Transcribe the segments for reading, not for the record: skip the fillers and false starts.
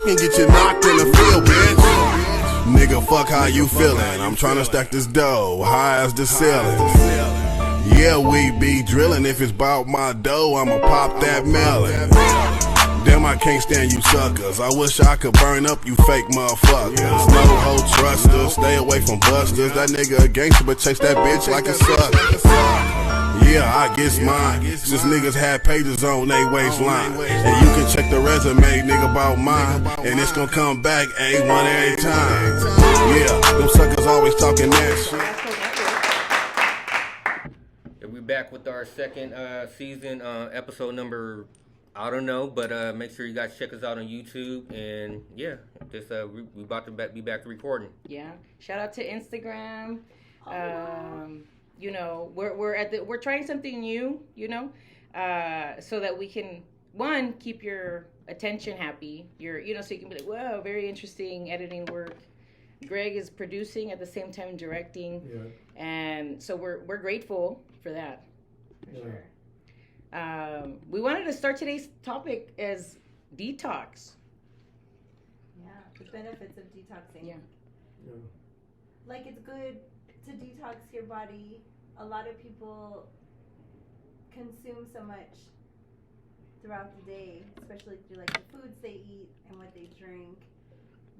can get you knocked in the field, bitch. Nigga, fuck how you feeling. I'm tryna stack this dough, high as the ceiling. Yeah, we be drilling. If it's about my dough, I'ma pop that melon. Damn, I can't stand you suckers. I wish I could burn up you fake motherfuckers. No hoe trusters, stay away from busters. That nigga a gangster, but chase that bitch like a sucker. Yeah, I guess mine. Since niggas had pages on they waistline. And you can check the resume, nigga, about mine. And it's gonna come back A1 every time. Yeah, them suckers always talking that shit. Yeah, we back with our second season, episode number, I don't know, but make sure you guys check us out on YouTube. And yeah, just we about to be back to recording. Yeah, shout out to Instagram. You know, we're trying something new, you know, so that we can, one, keep your attention happy. So you can be like, wow, very interesting editing work. Greg is producing at the same time directing. Yeah. And so we're grateful for that. For sure. We wanted to start today's topic as detox. Yeah, the benefits of detoxing. Yeah. Like, it's good to detox your body. A lot of people consume so much throughout the day, especially through like the foods they eat and what they drink.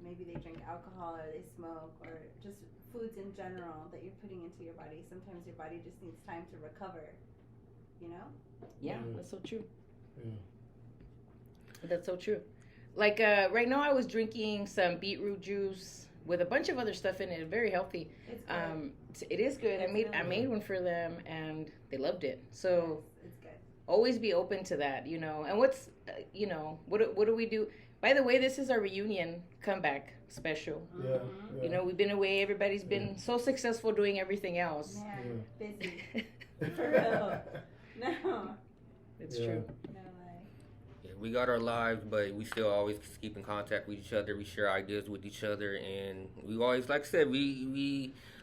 Maybe they drink alcohol or they smoke, or just foods in general that you're putting into your body. Sometimes your body just needs time to recover, you know? Yeah, that's so true. Yeah. That's so true. Like right now I was drinking some beetroot juice with a bunch of other stuff in it. Very healthy. It's good. It is good. I made one for them and they loved it. So yes, it's good. Always be open to that, you know. And what's what do we do? By the way, this is our reunion comeback special. Yeah. You know, we've been away. Everybody's been so successful doing everything else. Man, busy. For real. No. It's true. No way. Yeah, we got our lives, but we still always keep in contact with each other. We share ideas with each other, and we always, like I said,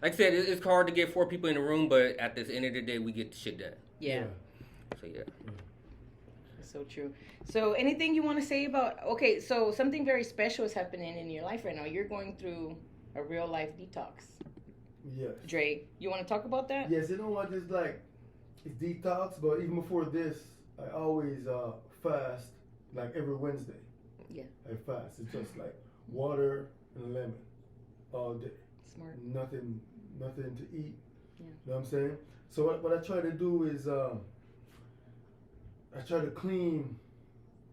it's hard to get 4 people in the room, but at the end of the day, we get the shit done. Yeah. So yeah. So true. So anything you want to say about, okay, so something very special is happening in your life right now. You're going through a real life detox. Yes. Dre, you want to talk about that? Yes, you know what, it's detox, but even before this, I always fast, like every Wednesday. Yeah. I fast. It's just like water and lemon all day. Smart. Nothing to eat. Yeah. You know what I'm saying? So what I try to do is I try to cleanse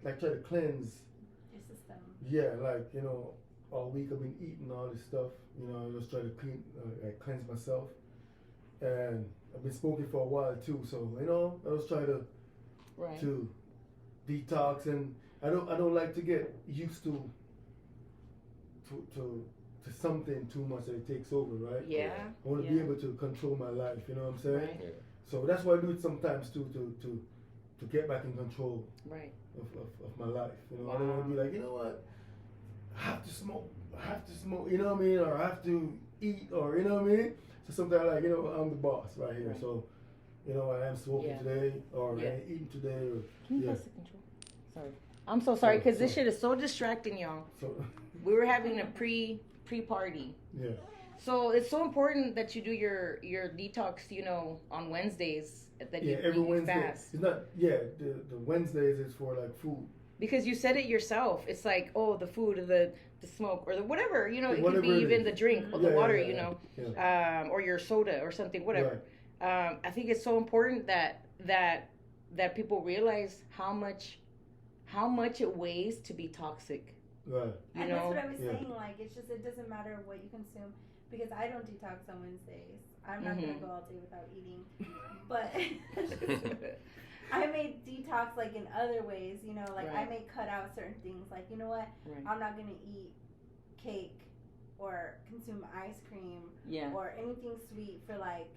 Your system. Yeah, like, you know, all week I've been eating all this stuff. You know, I just try to cleanse myself. And I've been smoking for a while too, so you know, I was trying to detox, and I don't like to get used to something too much that it takes over, right? Yeah. I want to be able to control my life, you know what I'm saying? Right. Yeah. So that's why I do it sometimes too, to get back in control of my life. You know, I don't want to be like, you know what, I have to smoke, you know what I mean, or I have to eat, or you know what I mean. So sometimes, like, you know, I'm the boss right here. Right. So, you know, I am smoking today, or I ain't eating today, or Can you pass the control? Sorry, I'm so sorry because this shit is so distracting, y'all. So we were having a pre-party. Yeah. So it's so important that you do your detox, you know, on Wednesdays. That you every Wednesday. Fast. It's not. The Wednesdays is for like food. Because you said it yourself. It's like, oh, the food or the smoke or the whatever, you know, it whatever could be even the drink or the water, you know, or your soda or something, whatever. Right. I think it's so important that people realize how much it weighs to be toxic. Right. And that's what I was saying. Like, it's just, it doesn't matter what you consume, because I don't detox on Wednesdays. I'm not gonna go all day without eating, but I may detox like in other ways. You know, like I may cut out certain things. Like, you know what, I'm not gonna eat cake or consume ice cream or anything sweet for like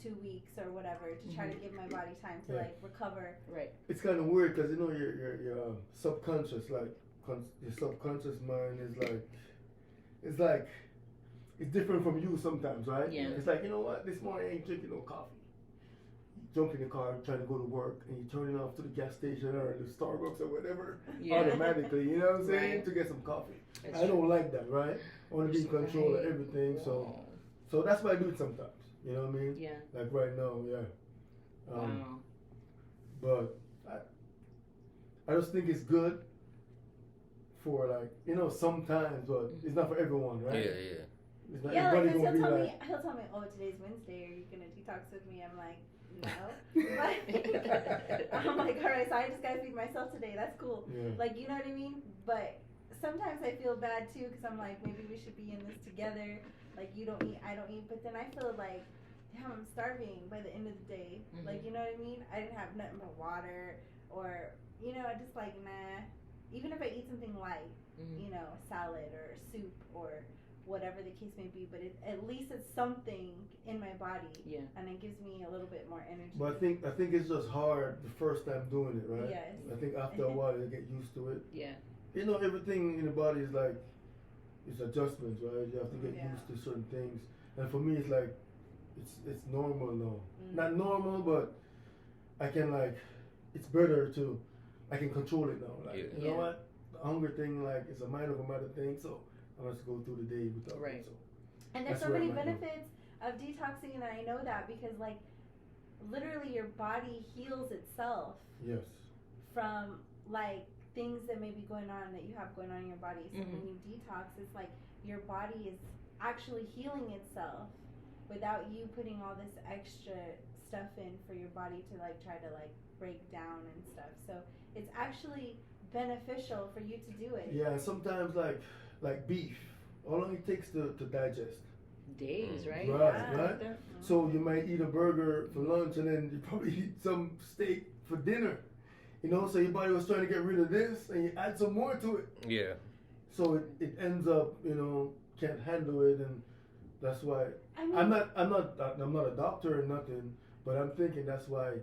2 weeks or whatever, to try to give my body time to like recover. Right. It's kind of weird because, you know, your subconscious, like your subconscious mind is like it's different from you sometimes, right? Yeah. It's like, you know what, this morning I ain't drinking no coffee. jump in the car trying to go to work and you turn it off to the gas station or the Starbucks or whatever Yeah. automatically, you know what I'm saying, Right. to get some coffee. That's I don't true. like that, right? I want to be in control of everything, so that's why I do it sometimes. You know what I mean? Yeah. Like right now, yeah. Wow. But I just think it's good for like, you know, sometimes, but it's not for everyone, right? Yeah. It's not Yeah, like, everybody 'cause gonna be he'll tell me, oh, today's Wednesday, are you gonna detox with me? I'm like, no. I'm like, all right, so I just gotta feed myself today. That's cool. Yeah. Like, you know what I mean? But sometimes I feel bad too, because I'm like, maybe we should be in this together. Like, you don't eat, I don't eat. But then I feel like, damn, I'm starving by the end of the day. Mhm. Like, you know what I mean? I didn't have nothing but water, or, you know, I just like, nah. Even if I eat something light, you know, salad or soup or whatever the case may be, but at least it's something in my body, and it gives me a little bit more energy. But I think it's just hard the first time doing it, right? Yes. I think after a while you get used to it. Yeah. You know, everything in the body is like, it's adjustments, right? You have to get used to certain things. And for me, it's like, it's normal now. Not normal, but I can like, it's better to, I can control it now. Like, you know what? The hunger thing, like, it's a mind over matter thing, so I must go through the day without it. So. And there's so many benefits of detoxing, and I know that because, like, literally your body heals itself. Yes. From, like, things that may be going on that you have going on in your body. So when you detox, it's like your body is actually healing itself without you putting all this extra stuff in for your body to, like, try to, like, break down and stuff. So it's actually beneficial for you to do it. Yeah, sometimes like beef, how long it takes to digest? Days, right? Right. So you might eat a burger for lunch and then you probably eat some steak for dinner. You know, so your body was trying to get rid of this and you add some more to it. Yeah. So it ends up, you know, can't handle it, and that's why I'm not a doctor or nothing, but I'm thinking that's why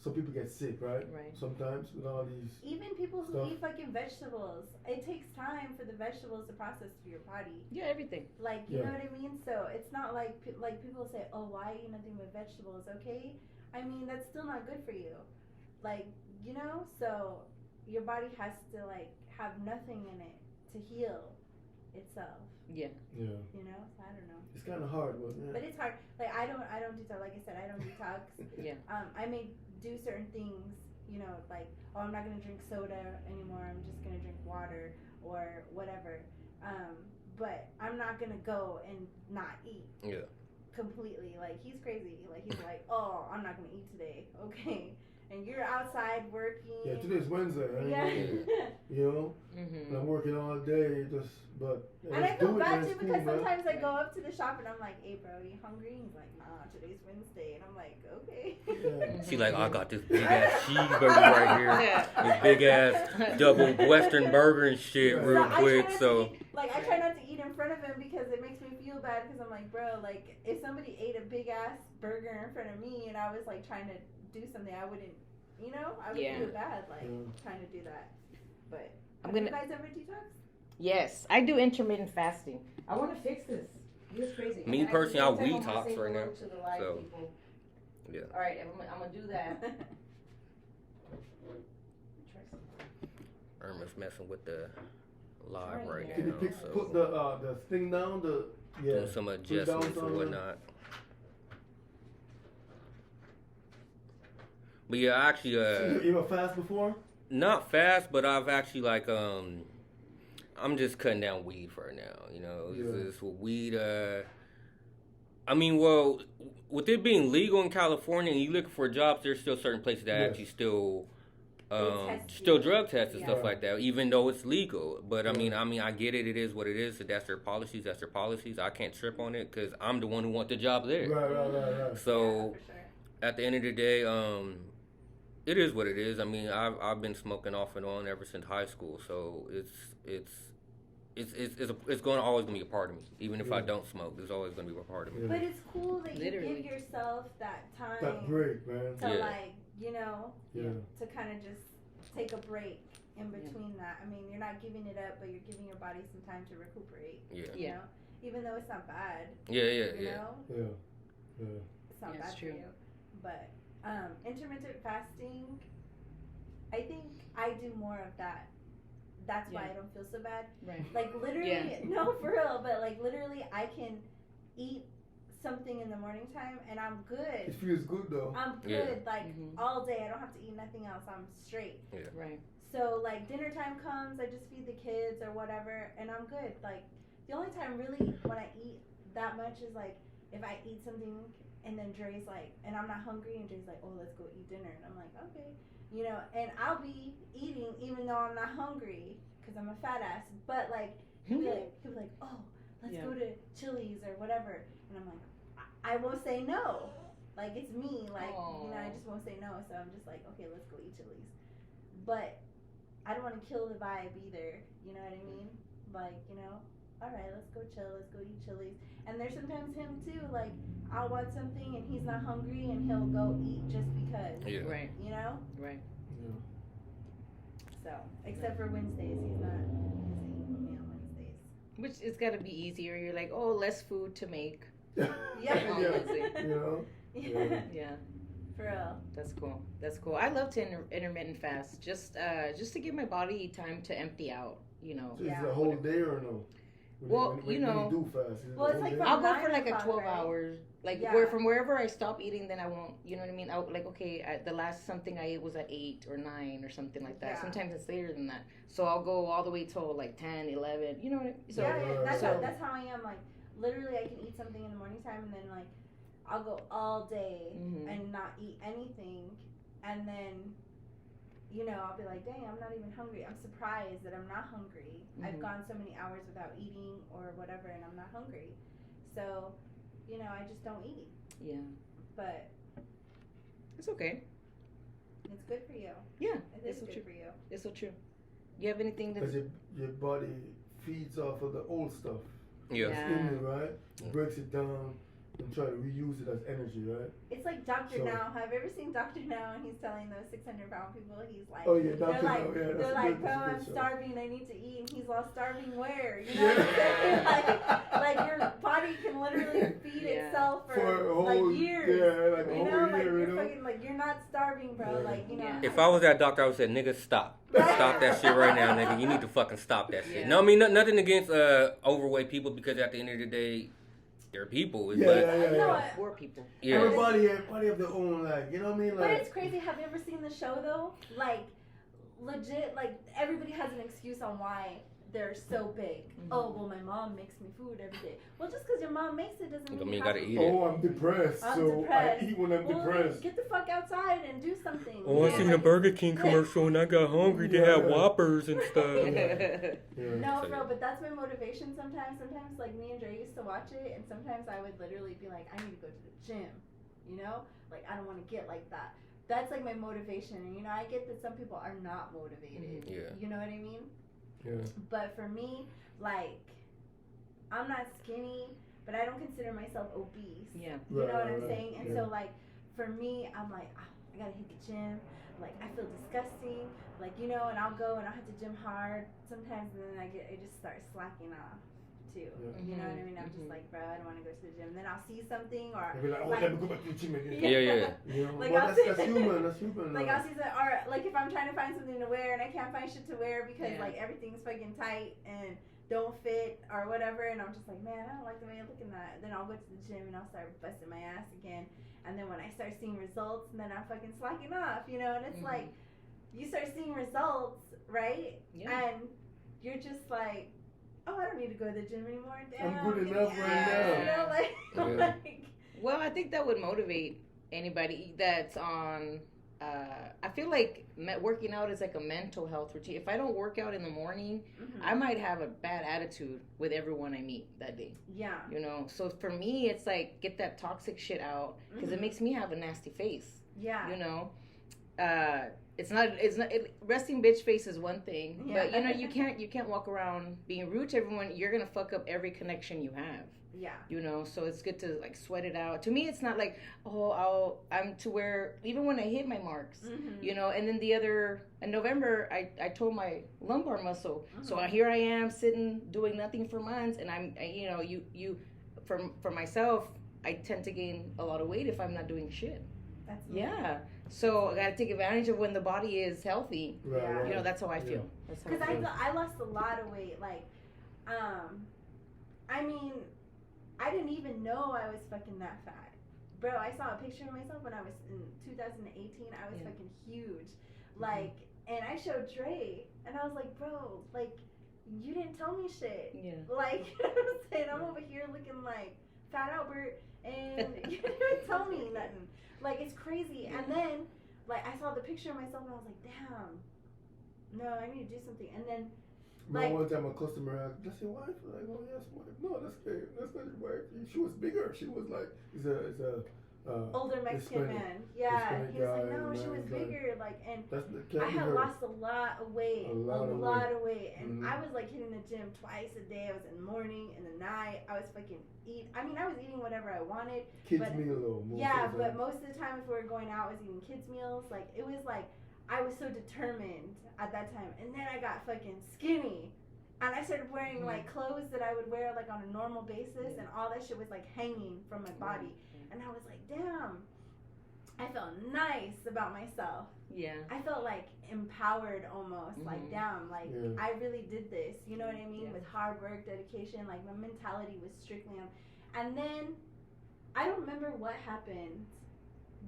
some people get sick, right? Right. Sometimes with all these. Even people who eat fucking vegetables, it takes time for the vegetables to process through your body. Yeah, everything. Like, you know what I mean? So it's not like people say, oh, why eat nothing but vegetables? Okay, I mean that's still not good for you. Like, you know, so your body has to like have nothing in it to heal itself. Yeah. Yeah. You know, so I don't know. It's kind of hard, but it's hard. Like I don't detox. Like I said, I don't detox. Yeah. I may do certain things. You know, like, oh, I'm not gonna drink soda anymore. I'm just gonna drink water or whatever. But I'm not gonna go and not eat. Yeah. Completely. Like he's crazy. Like he's like, oh, I'm not gonna eat today. Okay. And you're outside working. Yeah, today's Wednesday. Yeah. You know, and I'm working all day. And I feel bad too because sometimes I go up to the shop and I'm like, "Hey, bro, you hungry?" And he's like, "Nah, today's Wednesday." And I'm like, "Okay." Yeah. She like, I got this big ass cheeseburger right here, this big ass double Western burger and shit, real quick. I try not to eat in front of him because it makes me feel bad because I'm like, bro, like if somebody ate a big ass burger in front of me and I was like trying to do something, I wouldn't, you know, I would feel bad trying to do that. But have you guys ever detox? Yes, I do intermittent fasting. I want to fix this. It's crazy. Me personally, I detox right now. So, yeah. All right, I'm gonna do that. Irma's messing with the live right now. Can you put the thing down? Doing some adjustments or whatnot. But yeah, actually, you were fast before? Not fast, but I've actually like I'm just cutting down weed for now. You know, it's with weed. I mean, well, with it being legal in California and you looking for jobs, there's still certain places that actually still drug test and stuff like that, even though it's legal. But I mean, I get it. It is what it is. So that's their policies. I can't trip on it because I'm the one who want the job there. Right. So at the end of the day, it is what it is. I mean, I've been smoking off and on ever since high school, so it's going to always be a part of me. Even if I don't smoke, it's always going to be a part of me. But it's cool that you give yourself that time. That break, man. To like, you know, to kind of just take a break in between that. I mean, you're not giving it up, but you're giving your body some time to recuperate. You know, even though it's not bad. You know? Yeah. It's not bad for you, but. Intermittent fasting, I think I do more of that. That's why I don't feel so bad. Right. Like literally, no, for real, but like literally, I can eat something in the morning time and I'm good. It feels good though. I'm good, like all day. I don't have to eat nothing else. I'm straight. Yeah. Right. So like dinner time comes, I just feed the kids or whatever, and I'm good. Like the only time really when I eat that much is like if I eat something and then Dre's like, and I'm not hungry, and Dre's like, oh, let's go eat dinner, and I'm like, okay, you know, and I'll be eating even though I'm not hungry because I'm a fat ass. But like he'll be like, oh, let's go to Chili's or whatever, and I'm like, I won't say no. Like it's me, like you know, I just won't say no. So I'm just like, okay, let's go eat Chili's. But I don't want to kill the vibe either. You know what I mean? Like, you know, all right, let's go chill. Let's go eat Chili's. And there's sometimes him too. Like I'll want something and he's not hungry and he'll go eat just because. Yeah. Right. You know? Right. Yeah. So, except for Wednesdays, he's not eating with me on Wednesdays. Which it's got to be easier. You're like, oh, less food to make. Yeah. You know? Yeah. For real. That's cool. That's cool. I love to intermittent fast, just to give my body time to empty out. You know. So is it a whole day or no? Well, when you know, you do fast, well, it's like I'll go for like a 9 12 right? hours. Like where from wherever I stop eating, then I won't. You know what I mean? I'll, like okay, the last something I ate was at 8 or 9 or something like that. Yeah. Sometimes it's later than that. So I'll go all the way till like 10, 11. You know what I mean? So, that's how I am. Like literally, I can eat something in the morning time, and then like I'll go all day and not eat anything, and then. You know, I'll be like, dang, I'm not even hungry. I'm surprised that I'm not hungry. I've gone so many hours without eating or whatever, and I'm not hungry. So, you know, I just don't eat. Yeah. But it's okay. It's good for you. Yeah. It is good for you. It's so true. You have anything that... Because your body feeds off of the old stuff. Yeah. It's in there, right? It breaks it down and try to reuse it as energy, right? It's like Dr. Now. Have you ever seen Dr. Now? And he's telling those 600-pound people, he's like, oh yeah, Dr. Now, yeah, they're like, bro, I'm starving. I need to eat. And he's all starving where? You know what I'm saying? Like your body can literally feed itself for a whole, like years. Yeah, like you a know, whole like year, you're fucking like you're not starving, bro. Yeah. Like you know. If I was that doctor, I would say, nigga, stop. Stop that shit right now, nigga. You need to fucking stop that shit. No, I mean, nothing against overweight people because at the end of the day, they're people. Yeah. Poor people. Yeah. Everybody have their own, like, you know what I mean? Like, but it's crazy. Have you ever seen the show though? Like, legit, like everybody has an excuse on why they're so big. Oh, well, my mom makes me food every day. Well, just because your mom makes it doesn't mean you gotta eat it. Oh, I'm depressed, I eat when I'm depressed. Get the fuck outside and do something. Oh, I seen a Burger King commercial and I got hungry. They had Whoppers and stuff. No, bro, but that's my motivation sometimes. Sometimes, like, me and Dre used to watch it, and sometimes I would literally be like, I need to go to the gym, you know? Like, I don't want to get like that. That's, like, my motivation. And, you know, I get that some people are not motivated. Yeah. You know what I mean? Yeah. But for me, like, I'm not skinny, but I don't consider myself obese. Yeah. You know what I'm saying? And so, like, for me, I'm like, I gotta hit the gym. Like, I feel disgusting. Like, you know, and I'll go and I'll hit the gym hard sometimes, and then I just start slacking off too. Yeah. You know what I mean? I'm just like, bro, I don't want to go to the gym. And then I'll see something or I'll be like, oh, let me go back to the gym again. Yeah. You know? Like, well, I'll that's human. That's human. like, I'll see some, or like if I'm trying to find something to wear and I can't find shit to wear because like everything's fucking tight and don't fit or whatever, and I'm just like, man, I don't like the way I look in that. Then I'll go to the gym and I'll start busting my ass again. And then when I start seeing results, then I'm fucking slacking off, you know? And it's like, you start seeing results, right? Yeah. And you're just like, oh, I don't need to go to the gym anymore. Damn, I'm good enough right now. You know, like, Well, I think that would motivate anybody that's on. I feel like working out is like a mental health routine. If I don't work out in the morning, I might have a bad attitude with everyone I meet that day. Yeah. You know, so for me, it's like get that toxic shit out because it makes me have a nasty face. Yeah. You know, resting bitch face is one thing, but you know, you can't walk around being rude to everyone. You're gonna fuck up every connection you have. Yeah. You know, so it's good to like sweat it out. To me, it's not like, I'm to where, even when I hit my marks, you know, and then in November, I tore my lumbar muscle. So here I am sitting doing nothing for months. And you know, for myself, I tend to gain a lot of weight if I'm not doing shit. That's yeah. So I gotta take advantage of when the body is healthy. Right. You know, that's how I feel. That's how Because I feel. I lost a lot of weight. Like, I mean, I didn't even know I was fucking that fat. Bro, I saw a picture of myself when I was in 2018. I was fucking huge. Like, and I showed Dre, and I was like, bro, like, you didn't tell me shit. Yeah. Like, you know what I'm saying? I'm over here looking like Fat Albert, and you didn't even tell me nothing. Like, it's crazy. And then, like, I saw the picture of myself, and I was like, damn. No, I need to do something. And then, like, one time a customer asked, "That's your wife?" I'm like, "Oh yes, wife." No, that's not your wife. She was bigger. She was like, it's a older Mexican man. Yeah, he was like, no, she was bigger. Like, and I had lost a lot of weight, a lot of weight, and I was like hitting the gym twice a day. I was in the morning, in the night. I was fucking I mean, I was eating whatever I wanted. Kids meal though. Yeah, but most of the time, if we were going out, I was eating kids meals. Like, it was like I was so determined at that time, and then I got fucking skinny. And I started wearing like clothes that I would wear like on a normal basis, and all that shit was like hanging from my body. And I was like, damn, I felt nice about myself. Yeah. I felt like empowered almost. Like, damn, like I really did this. You know what I mean? With hard work, dedication. Like, my mentality was strictly on. And then I don't remember what happened,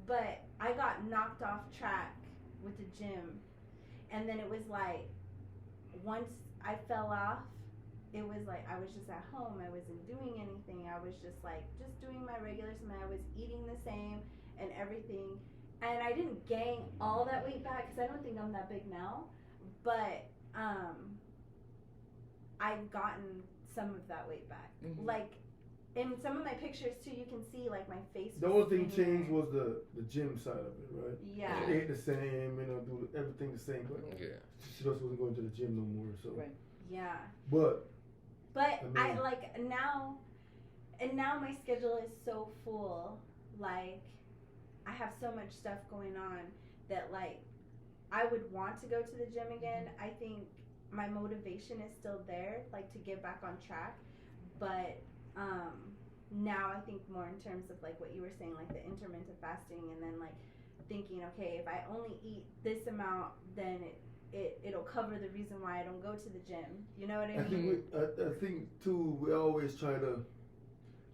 but I got knocked off track with the gym. And then it was like, once I fell off, it was like I was just at home. I wasn't doing anything. I was just like, just doing my regular stuff. I was eating the same and everything. And I didn't gain all that weight back because I don't think I'm that big now. But I've gotten some of that weight back. Like, in some of my pictures too, you can see like my face. The only thing changed was the gym side of it, right? Yeah. She ate the same, you know, do everything the same, but she just wasn't going to the gym no more. So. Right. Yeah. But I like now, and now my schedule is so full. Like, I have so much stuff going on that like I would want to go to the gym again. I think my motivation is still there, like to get back on track. But now I think more in terms of like what you were saying, like the intermittent fasting, and then like thinking, okay, if I only eat this amount, then it'll cover the reason why I don't go to the gym. You know what I mean? I think too, we always try to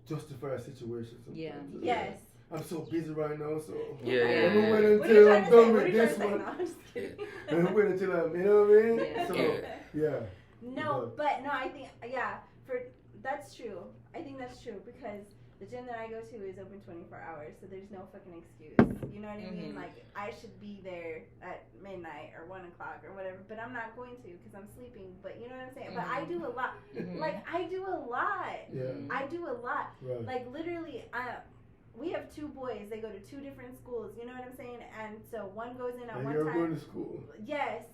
justify a situation sometimes. Yeah. Yes. I'm so busy right now, so I'm gonna wait until I'm done with this one. No, I'm just kidding. I'm gonna wait until I'm, you know what I mean? Yeah. So, No, I think, that's true. I think that's true because the gym that I go to is open 24 hours, so there's no fucking excuse. You know what I mean? Like, I should be there at midnight or 1 o'clock or whatever, but I'm not going to because I'm sleeping. But you know what I'm saying? But I do a lot. Like, I do a lot. Yeah. I do a lot. Right. Like, literally, we have 2 boys. They go to 2 different schools. You know what I'm saying? And so one goes in at one time. And you're going to school. Yes.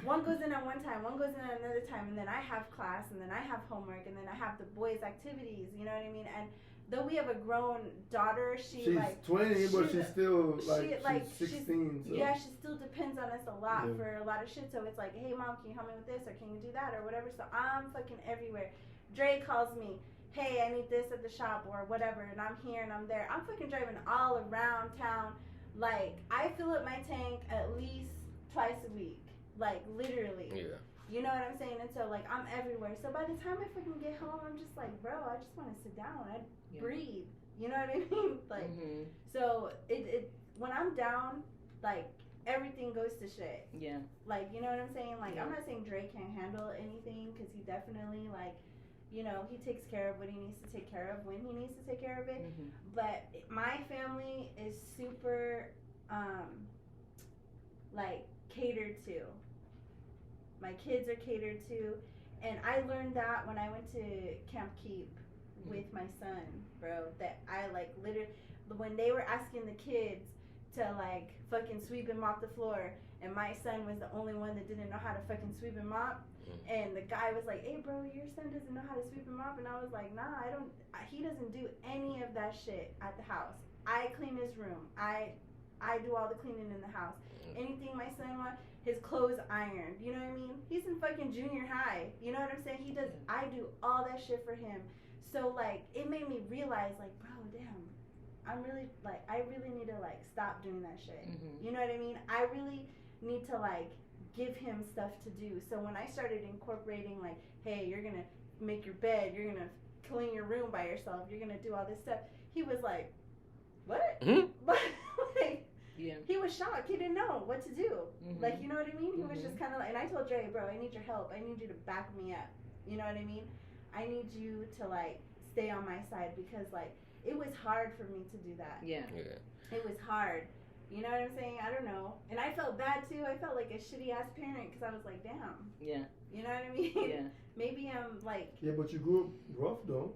One goes in at one time, one goes in at another time, and then I have class, and then I have homework, and then I have the boys' activities. You know what I mean? And though we have a grown daughter, she's like 20, but she's still she's 16. So. Yeah, she still depends on us a lot for a lot of shit. So it's like, hey mom, can you help me with this, or can you do that, or whatever. So I'm fucking everywhere. Dre calls me, hey, I need this at the shop or whatever, and I'm here and I'm there. I'm fucking driving all around town. Like, I fill up my tank at least twice a week. Like, literally. Yeah. You know what I'm saying? And so, like, I'm everywhere. So by the time I fucking get home, I'm just like, bro, I just want to sit down. I breathe. You know what I mean? Like, so it when I'm down, like, everything goes to shit. Yeah. Like, you know what I'm saying? Like, I'm not saying Dre can't handle anything, because he definitely, like, you know, he takes care of what he needs to take care of when he needs to take care of it. But my family is super, like, catered to. My kids are catered to, and I learned that when I went to Camp Keep with my son, bro. That I, like, literally, when they were asking the kids to, like, fucking sweep and mop the floor, and my son was the only one that didn't know how to fucking sweep and mop, and the guy was like, hey bro, your son doesn't know how to sweep and mop, and I was like, nah, he doesn't do any of that shit at the house. I clean his room. I do all the cleaning in the house. Anything my son wants, his clothes ironed. You know what I mean? He's in fucking junior high. You know what I'm saying? I do all that shit for him. So, like, it made me realize, like, bro, damn, I'm really like, I really need to like stop doing that shit. You know what I mean? I really need to like give him stuff to do. So when I started incorporating like, hey, you're gonna make your bed, you're gonna clean your room by yourself, you're gonna do all this stuff, he was like, what? Like, he was shocked. He didn't know what to do. Like, you know what I mean? He was just kind of like, and I told Dre, bro, I need your help. I need you to back me up. You know what I mean? I need you to like stay on my side, because like it was hard for me to do that. Yeah. It was hard. You know what I'm saying? I don't know. And I felt bad too. I felt like a shitty ass parent, because I was like, damn. Yeah. You know what I mean? Yeah. Maybe I'm like. Yeah, but you grew up rough though.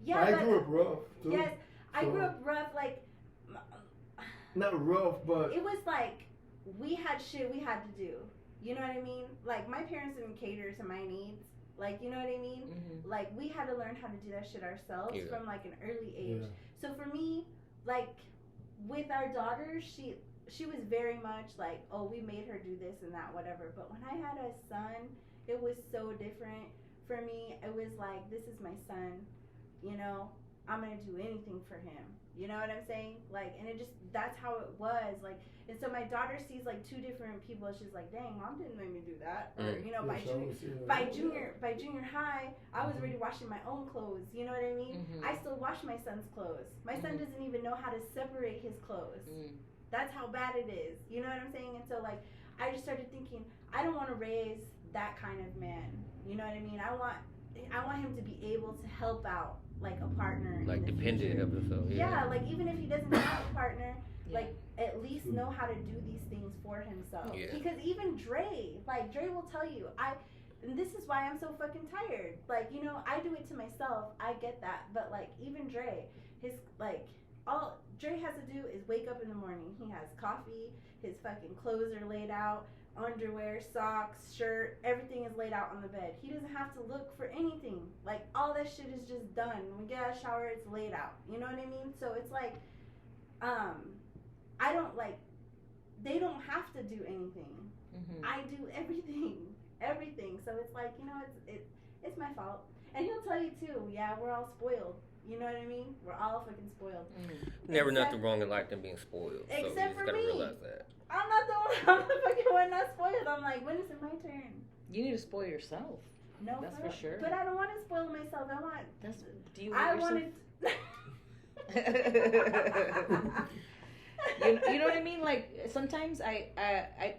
Yeah, I grew up rough too. Yes, I grew up rough. Like. Not rough, but it was like we had shit we had to do. You know what I mean? Like my parents didn't cater to my needs. Like, you know what I mean? Like we had to learn how to do that shit ourselves from like an early age. So for me, like with our daughter, she was very much like, oh, we made her do this and that, whatever. But when I had a son, it was so different for me. It was like, this is my son, you know, I'm gonna do anything for him. You know what I'm saying? Like, and it just, that's how it was. Like, and so my daughter sees like two different people. She's like, dang, mom didn't make me do that. Or, you know, by junior high, I was already washing my own clothes. You know what I mean? I still wash my son's clothes. My son doesn't even know how to separate his clothes. That's how bad it is. You know what I'm saying? And so like, I just started thinking, I don't want to raise that kind of man. You know what I mean? I want him to be able to help out like a partner, like dependent episode. Yeah, like even if he doesn't have a partner, like at least know how to do these things for himself. Because even Dre will tell you, and this is why I'm so fucking tired. Like, you know, I do it to myself. I get that, but like even Dre, his like all Dre has to do is wake up in the morning. He has coffee. His fucking clothes are laid out. Underwear, socks, shirt, everything is laid out on the bed. He doesn't have to look for anything. Like, all that shit is just done. When we get out of the shower, it's laid out. You know what I mean? So it's like, I don't like, they don't have to do anything. I do everything. So it's like, you know, it's my fault. And he'll tell you too, yeah, we're all spoiled. You know what I mean? We're all fucking spoiled. Never nothing wrong in life than being spoiled. So except for me. Realize that. I'm not the one. I'm the fucking one not spoiled. I'm like, when is it my turn? You need to spoil yourself. No, that's for sure. But I don't want to spoil myself. I want. Do you? Want you know what I mean? Like sometimes I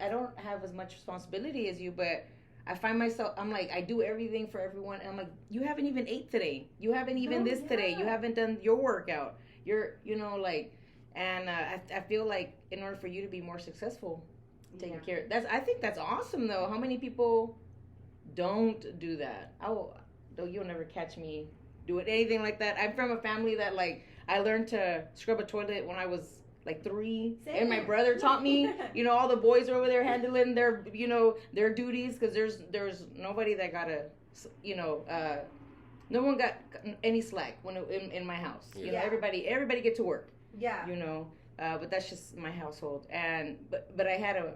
don't have as much responsibility as you, but I find myself, I'm like, I do everything for everyone. And I'm like, you haven't even ate today. You haven't even today. You haven't done your workout. You're, you know, like, and I feel like in order for you to be more successful, taking care of, I think that's awesome though. How many people don't do that? Though you'll never catch me doing anything like that. I'm from a family that like, I learned to scrub a toilet when I was like 3. Same. And my brother taught me. You know, all the boys are over there handling their, you know, their duties, because there's nobody that got a, you know, no one got any slack when in my house. You know, everybody get to work. Yeah. You know, but that's just my household. And but I had a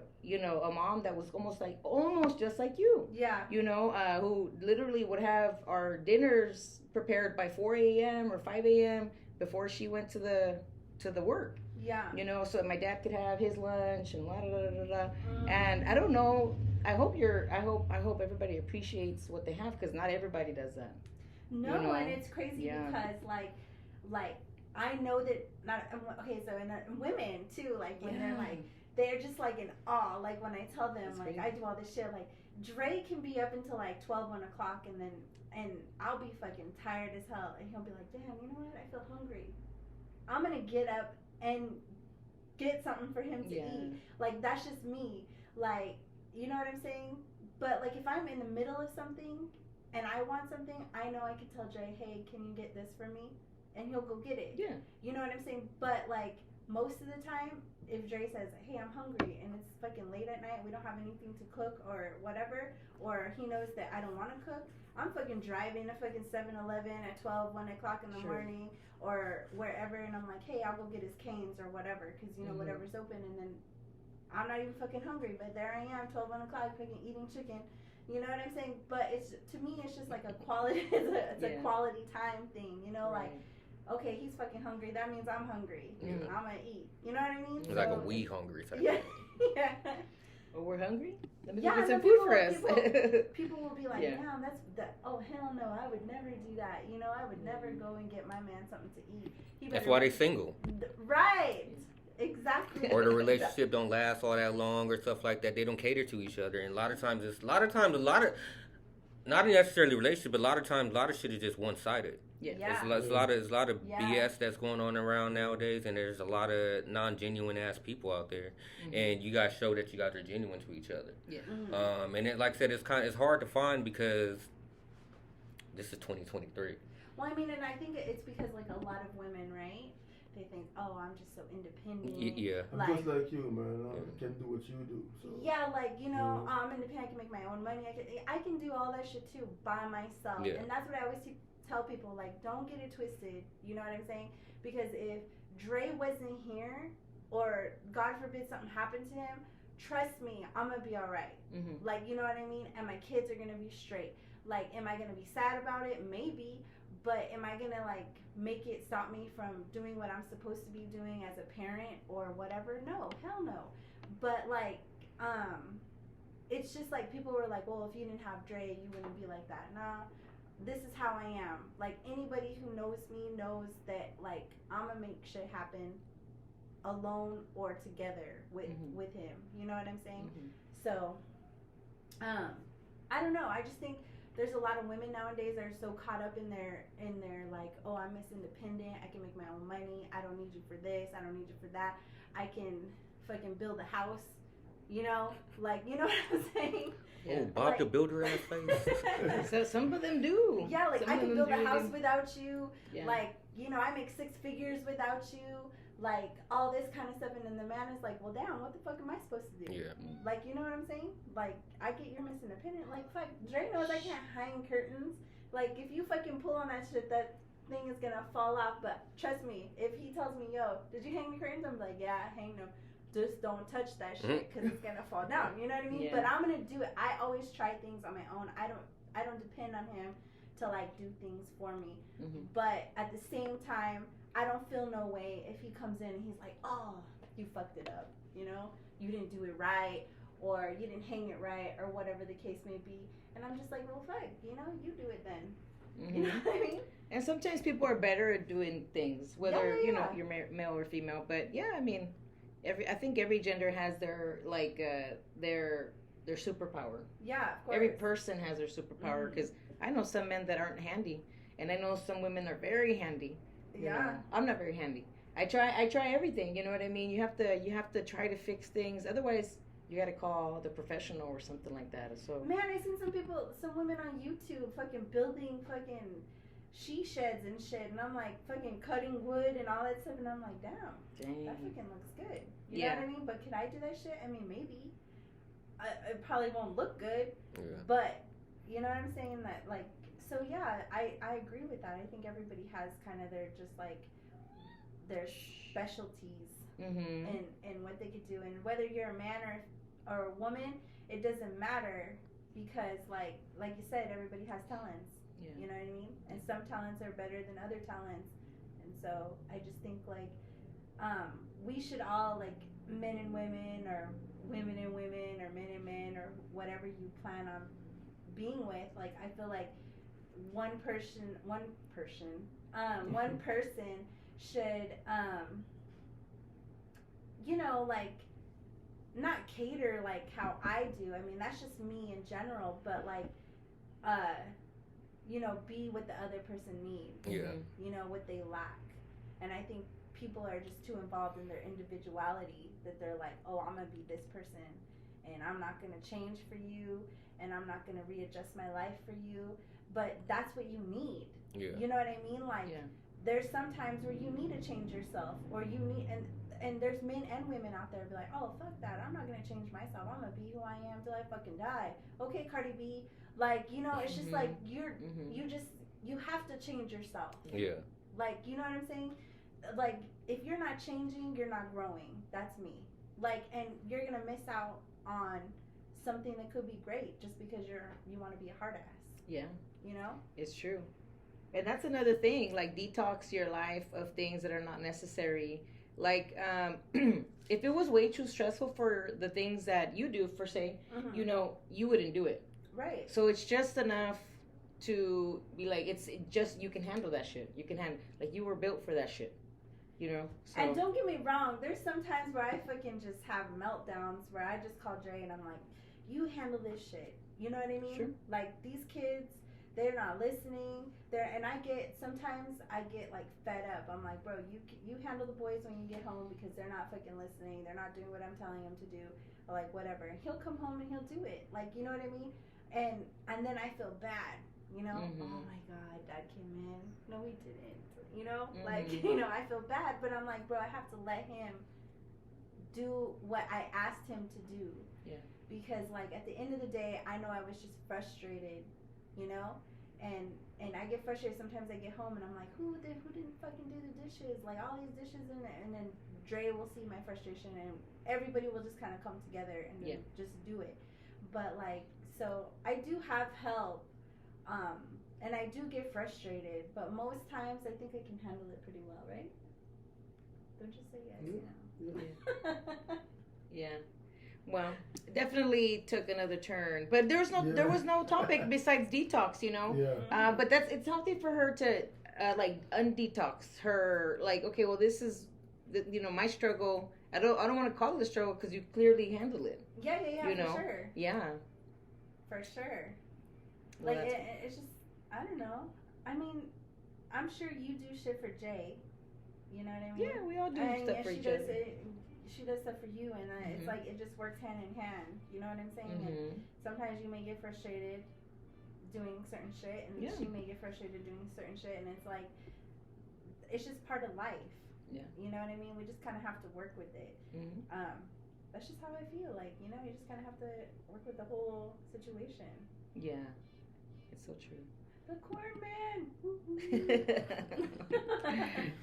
mom that was almost just like you. Yeah. You know, who literally would have our dinners prepared by 4 a.m. or 5 a.m. before she went to the work. Yeah. You know, so my dad could have his lunch and la da da da da. And I don't know. I hope everybody appreciates what they have, because not everybody does that. No, you know? And it's crazy because like I know that so and women too, like when they're just like in awe, like when I tell them like I do all this shit, like Dre can be up until like 12, 1 o'clock, and I'll be fucking tired as hell, and he'll be like, damn, you know what, I feel hungry. I'm gonna get up and get something for him to eat. Like, that's just me. Like, you know what I'm saying? But like, if I'm in the middle of something and I want something, I know I can tell Dre, hey, can you get this for me? And he'll go get it. Yeah. You know what I'm saying? But like, most of the time, if Dre says, hey, I'm hungry, and it's fucking late at night, we don't have anything to cook or whatever, or he knows that I don't want to cook, I'm fucking driving to fucking 7-Eleven at 12, 1 o'clock in the morning, or wherever, and I'm like, hey, I'll go get his Cane's or whatever, because, you know, whatever's open, and then I'm not even fucking hungry, but there I am, 12, 1 o'clock, fucking eating chicken. You know what I'm saying? But it's, to me, it's just like a quality, it's a quality time thing, you know, like, okay, he's fucking hungry. That means I'm hungry. Yeah. I'm gonna eat. You know what I mean? It's like a we hungry type. Yeah. Yeah. Oh, we're hungry? Let me Yeah, get some no, food for us. People will be like, Yeah. damn, that's that. Oh, hell no, I would never do that. You know, I would never go and get my man something to eat. That's why they single. Right. Exactly. Or the relationship don't last all that long or stuff like that. They don't cater to each other. And a lot of times, not necessarily relationship, but a lot of times, a lot of shit is just one-sided. Yeah. It's a lot of BS that's going on around nowadays, and there's a lot of non-genuine ass people out there. And you guys show that you guys are genuine to each other. Yeah. And it, like I said, it's hard to find because this is 2023. Well, I mean, and I think it's because like a lot of women, right? They think, oh, I'm just so independent. Yeah. I'm just like you, man. I can do what you do. So. Yeah, like, you know, I'm independent. I can make my own money. I can do all that shit too by myself. Yeah. And that's what I always tell people, like, don't get it twisted. You know what I'm saying? Because if Dre wasn't here, or God forbid something happened to him, trust me, I'm gonna be all right. Like, you know what I mean? And my kids are gonna be straight. Like, am I gonna be sad about it? Maybe. But am I gonna like make it stop me from doing what I'm supposed to be doing as a parent or whatever? No, hell no. But like, it's just like people were like, well, if you didn't have Dre, you wouldn't be like that. Nah, this is how I am. Like, anybody who knows me knows that like I'm gonna make shit happen alone or together with him. You know what I'm saying? So, I don't know. I just think there's a lot of women nowadays that are so caught up in their like, oh, I'm Miss Independent, I can make my own money, I don't need you for this, I don't need you for that, I can fucking build a house, you know, like, you know what I'm saying? Yeah. Oh, Bob like, the Builder ass face. So some of them do. Yeah, like, I can build a house without you, yeah. Like, you know, I make 6 figures without you, like, all this kind of stuff, and then the man is like, well, damn, what the fuck am I supposed to do? Yeah. Like, you know what I'm saying? Like, I get your Miss Independent. Like, fuck, Dre knows I can't hang curtains. Like, if you fucking pull on that shit, that thing is gonna fall off. But trust me, if he tells me, yo, did you hang the curtains? I'm like, yeah, I hanged them. Just don't touch that shit, because it's gonna fall down. You know what I mean? Yeah. But I'm gonna do it. I always try things on my own. I don't depend on him to, like, do things for me. But at the same time, I don't feel no way if he comes in and he's like, oh, you fucked it up, you know? You didn't do it right, or you didn't hang it right, or whatever the case may be. And I'm just like, well, fuck, you know, you do it then. You know what I mean? And sometimes people are better at doing things, whether, you know, you're male or female. But, yeah, I mean, I think every gender has their, like, their superpower. Yeah, of course. Every person has their superpower, because I know some men that aren't handy, and I know some women are very handy. You know, I'm not very handy. I try everything. You know what I mean? You have to try to fix things. Otherwise, you got to call the professional or something like that. So man, I seen some women on YouTube fucking building fucking she sheds and shit, and I'm like fucking cutting wood and all that stuff, and I'm like, damn, that fucking looks good. You know what I mean? But could I do that shit? I mean, maybe. It probably won't look good, but you know what I'm saying? That like. So yeah, I agree with that. I think everybody has kind of their just like their specialties in what they could do, and whether you're a man or a woman, it doesn't matter, because like you said, everybody has talents. Yeah. You know what I mean? And some talents are better than other talents, and so I just think like we should all, like, men and women, or women and women, or men and men, or whatever you plan on being with. Like, I feel like one person should you know, like, not cater like how I do. I mean, that's just me in general, but like you know, be what the other person needs. You know, what they lack. And I think people are just too involved in their individuality that they're like, oh, I'm gonna be this person, and I'm not gonna change for you, and I'm not gonna readjust my life for you. But that's what you need. You know what I mean? Like, there's some times where you need to change yourself, or you need, and there's men and women out there be like, oh, fuck that, I'm not gonna change myself, I'm gonna be who I am till I fucking die. Okay, Cardi B, like, you know, it's just like you have to change yourself. Like, you know what I'm saying? Like, if you're not changing, you're not growing. That's me. Like, and you're gonna miss out on something that could be great just because you want to be a hard ass. Yeah. You know? It's true. And that's another thing, like detox your life of things that are not necessary. Like, if it was way too stressful for the things that you do, for say, you know, you wouldn't do it. Right. So it's just enough to be like, you can handle that shit. You can handle, like, you were built for that shit. You know? So. And don't get me wrong, there's some times where I fucking just have meltdowns where I just call Dre and I'm like, you handle this shit. You know what I mean? Sure. Like, these kids, they're not listening. Sometimes I get like fed up. I'm like, bro, you handle the boys when you get home because they're not fucking listening. They're not doing what I'm telling them to do, or like whatever. And he'll come home and he'll do it. Like, you know what I mean? And then I feel bad. You know? Oh my God, Dad came in. No, he didn't. You know? Like, you know, I feel bad, but I'm like, bro, I have to let him do what I asked him to do. Yeah. Because like at the end of the day, I know I was just frustrated, you know? And I get frustrated sometimes. I get home and I'm like, who didn't fucking do the dishes? Like all these dishes in there. And then Dre will see my frustration and everybody will just kind of come together and then just do it. But like, so I do have help, and I do get frustrated, but most times I think I can handle it pretty well, right? Don't you say yes? Yeah. Yeah. Well, definitely took another turn, but there was no topic besides detox, you know. Yeah. But it's healthy for her to like undetox her. Like, okay, well, this is my struggle. I don't want to call it a struggle because you clearly handle it. Yeah. You know? For sure. Yeah. For sure. Well, like it's just, I don't know. I mean, I'm sure you do shit for Jay. You know what I mean? Yeah, we all do stuff for each other. She does stuff for you, and it's like it just works hand in hand. You know what I'm saying? And sometimes you may get frustrated doing certain shit, and she may get frustrated doing certain shit, and it's like it's just part of life. Yeah. You know what I mean? We just kind of have to work with it. That's just how I feel. Like, you know, you just kind of have to work with the whole situation. Yeah, it's so true. The corn man.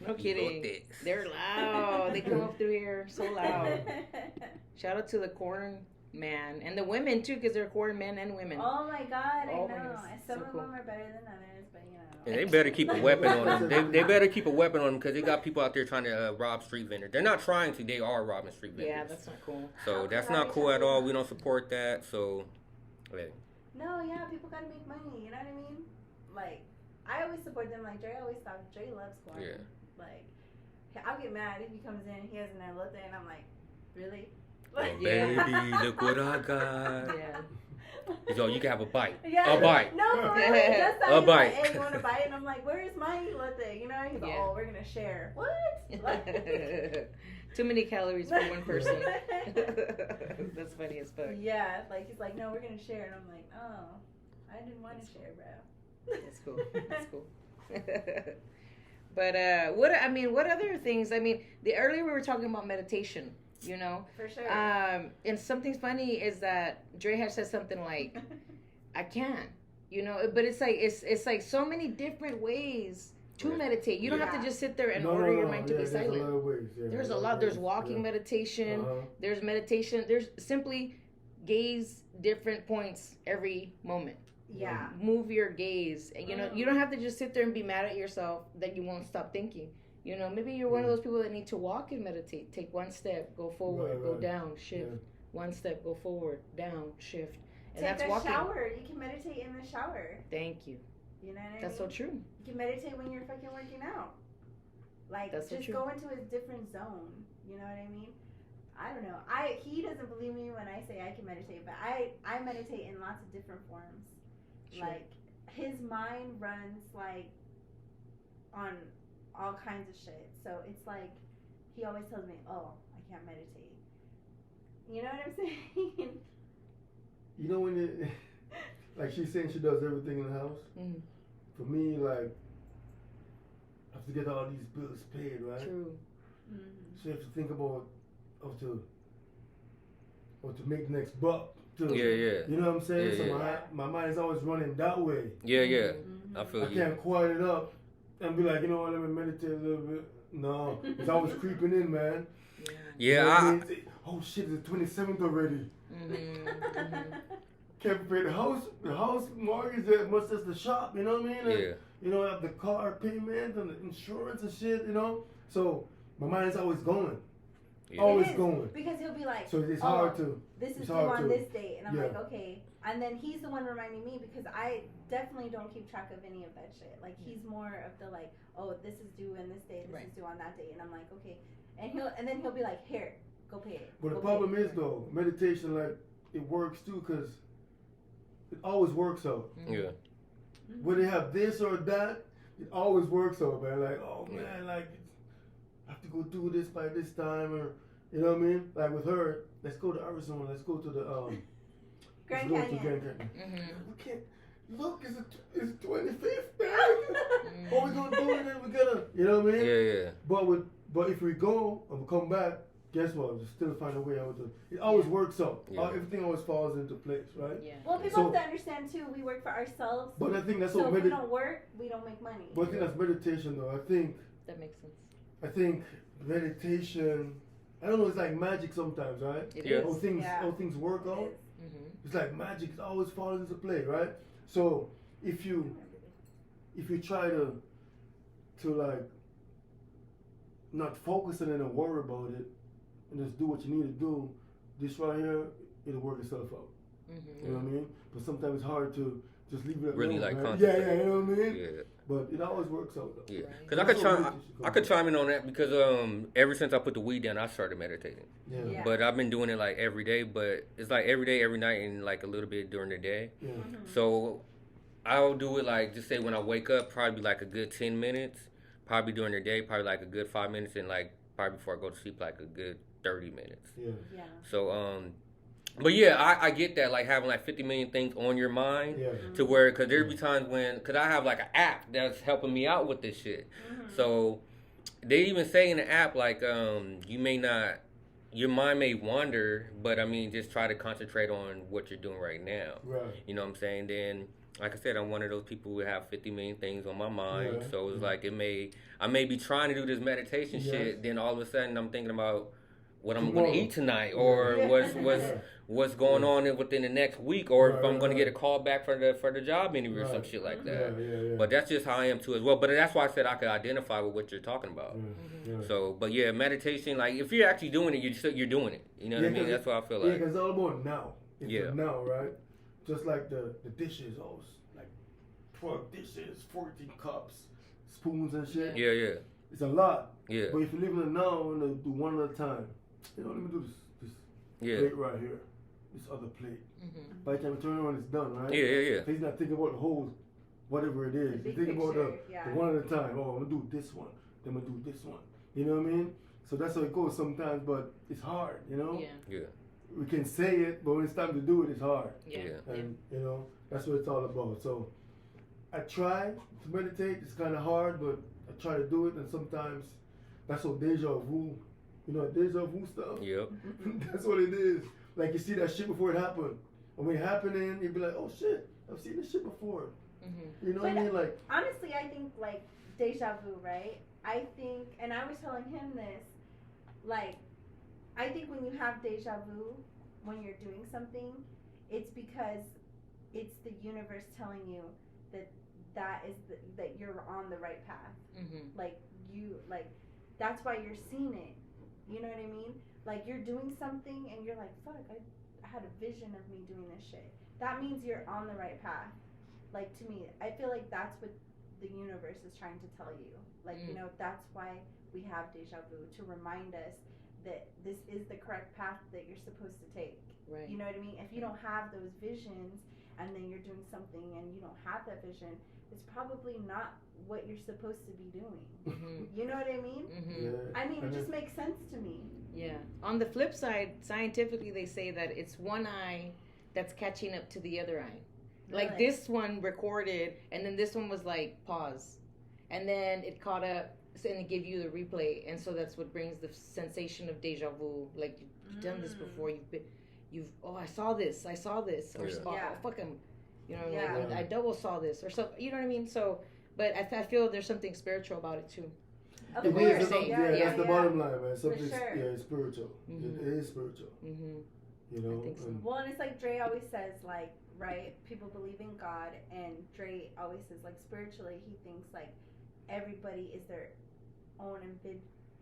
No kidding. They're loud. They come up through here so loud. Shout out to the corn man and the women too, because they're corn men and women. Oh my God, always. I know. Some so of cool. them are better than others, but you know. And they better keep a weapon on them. They better keep a weapon on them because they got people out there trying to rob street vendors. They're not trying to. They are robbing street vendors. Yeah, that's not cool. So that's not cool at all. We don't support that. So, hey. No, yeah, people gotta make money. You know what I mean? Like, I always support them. Like, Dre always thought Dre loves corn. Yeah. Like, I'll get mad if he comes in and he has an elote, and I'm like, really? Oh, baby, look what I got. Yeah. Yo, you can have a bite. Yeah. A bite. No, for real. That's A how bite. Like, hey, you want to bite? And I'm like, where is my elote? You know? He's like, oh, we're gonna share. What? Like, too many calories for one person. That's funny as fuck. Yeah, like he's like, no, we're gonna share, and I'm like, oh, I didn't want to share, bro. That's cool. That's cool. But what other things? I mean, earlier we were talking about meditation. You know, for sure. And something funny is that Dre had said something like, "I can't," you know. But it's like so many different ways to meditate. You don't have to just sit there and order your mind to be silent. There's a lot of ways. Yeah, there's a lot. There's walking meditation. There's meditation. There's simply gaze different points every moment. Yeah. Move your gaze. You know, you don't have to just sit there and be mad at yourself that you won't stop thinking. You know, maybe you're one of those people that need to walk and meditate. Take one step, go forward, go down, shift. Yeah. One step, go forward, down, shift. And take that's a walking. Shower. You can meditate in the shower. Thank you. You know what I mean? That's so true. You can meditate when you're fucking working out. Like, that's just go into a different zone. You know what I mean? I don't know. He doesn't believe me when I say I can meditate, but I meditate in lots of different forms. Sure. Like, his mind runs, like, on all kinds of shit. So it's like, he always tells me, oh, I can't meditate. You know what I'm saying? You know when like she's saying she does everything in the house? For me, like, I have to get all these bills paid, right? True. So you have to think about how to make the next buck. Too. Yeah. You know what I'm saying? Yeah, so my mind is always running that way. Yeah. I feel you. I can't quiet it up and be like, you know what, let me meditate a little bit. No, it's always creeping in, man. Yeah, oh shit, it's the 27th already. Can't pay the house mortgage as much as the shop, you know what I mean? And you know, I have the car payment and the insurance and shit, you know. So my mind's always going. Yeah. Always going. Because he'll be like, so it's hard to. This is due on this date, and I'm like, okay. And then he's the one reminding me because I definitely don't keep track of any of that shit. Like he's more of the like, oh, this is due on this day, this is due on that day, and I'm like, okay. And then he'll be like, here, go pay it. But the problem is though, meditation, like it works too, cause it always works out. Yeah. Whether you have this or that, it always works out, man. Like, oh man, like I have to go do this by this time, or you know what I mean? Like with her, let's go to Arizona. Let's go to the Grand Canyon. We can't. Look, it's 25th, man. What we gonna do? And then we gotta, you know what I mean? Yeah. But if we go and we come back, guess what? We'll still find a way out to. It always works out. Yeah. Everything always falls into place, right? Yeah. Well, people have to understand too. We work for ourselves. But I think that's so what if we don't work, we don't make money. But I think that's meditation, though. I think that makes sense. I think meditation. I don't know. It's like magic sometimes, right? It is. How things work out. It's like magic. It always falls into play, right? So if you try to like not focus on it and worry about it and just do what you need to do, this right here, it'll work itself out. You know what I mean? But sometimes it's hard to just leave it really alone, like right? concentrate. Yeah, you know what I mean? Yeah. But it always works out though. Yeah, because I could chime in on that because ever since I put the weed down, I started meditating. Yeah. But I've been doing it like every day, but it's like every day, every night, and like a little bit during the day. Yeah. So I'll do it like just say when I wake up, probably like a good 10 minutes. Probably during the day, probably like a good 5 minutes, and like probably before I go to sleep, like a good 30 minutes. Yeah. So but yeah, I get that, like having like 50 million things on your mind to where, cause there be times when, cause I have like an app that's helping me out with this shit. So they even say in the app, like, you may not, your mind may wander, but I mean, just try to concentrate on what you're doing right now. Right. You know what I'm saying? Then, like I said, I'm one of those people who have 50 million things on my mind. Yeah. So it's like, I may be trying to do this meditation shit, then all of a sudden I'm thinking about what I'm going to eat tonight, or what's going on within the next week, or if I'm going to get a call back for the job interview or some shit like that. Yeah. But that's just how I am too as well. But that's why I said I could identify with what you're talking about. So, but yeah, meditation, like if you're actually doing it, you're doing it. You know what I mean? That's what I feel like. Yeah, because it's all about now. It's now, right? Just like the dishes, always like 12 dishes, 14 cups, spoons and shit. Yeah. It's a lot. Yeah. But if you live in the now and do one at a time, you know, let me do this plate right here, this other plate. By the time you turn around, it's done, right? Yeah. He's not thinking about the whole, whatever it is. He's thinking about the one at a time. Oh, I'm gonna do this one. Then I'm gonna do this one. You know what I mean? So that's how it goes sometimes, but it's hard, you know? Yeah. We can say it, but when it's time to do it, it's hard. Yeah. And, you know, that's what it's all about. So I try to meditate. It's kind of hard, but I try to do it, and sometimes that's what deja vu, you know, deja vu stuff. Yep. That's what it is. Like you see that shit before it happened. And when it happening, you'd be like, oh shit, I've seen this shit before. You know what I mean? Like, honestly, I think like deja vu, right? I think, and I was telling him this, like, I think when you have deja vu, when you're doing something, it's because it's the universe telling you that you're on the right path. Like that's why you're seeing it. You know what I mean? Like you're doing something and you're like, fuck, I had a vision of me doing this shit. That means you're on the right path. Like to me, I feel like that's what the universe is trying to tell you. Like, you know, that's why we have deja vu, to remind us that this is the correct path that you're supposed to take. Right. You know what I mean? If you don't have those visions and then you're doing something and you don't have that vision, it's probably not what you're supposed to be doing. You know what I mean? I mean, it just makes sense to me. Yeah. On the flip side, scientifically they say that it's one eye that's catching up to the other eye. Really? Like this one recorded and then this one was like pause. And then it caught up and it gave you the replay. And so that's what brings the sensation of deja vu. Like you've done this before. I saw this. Or fuck him. You know, like I double saw this or something. You know what I mean? So, but I feel there's something spiritual about it too. Of it course. is, that's the bottom line, man. Something, sure. it's spiritual. It is spiritual. You know? I think so. Well, and it's like Dre always says, like, right? People believe in God, and Dre always says, like, spiritually, he thinks, like, everybody is their own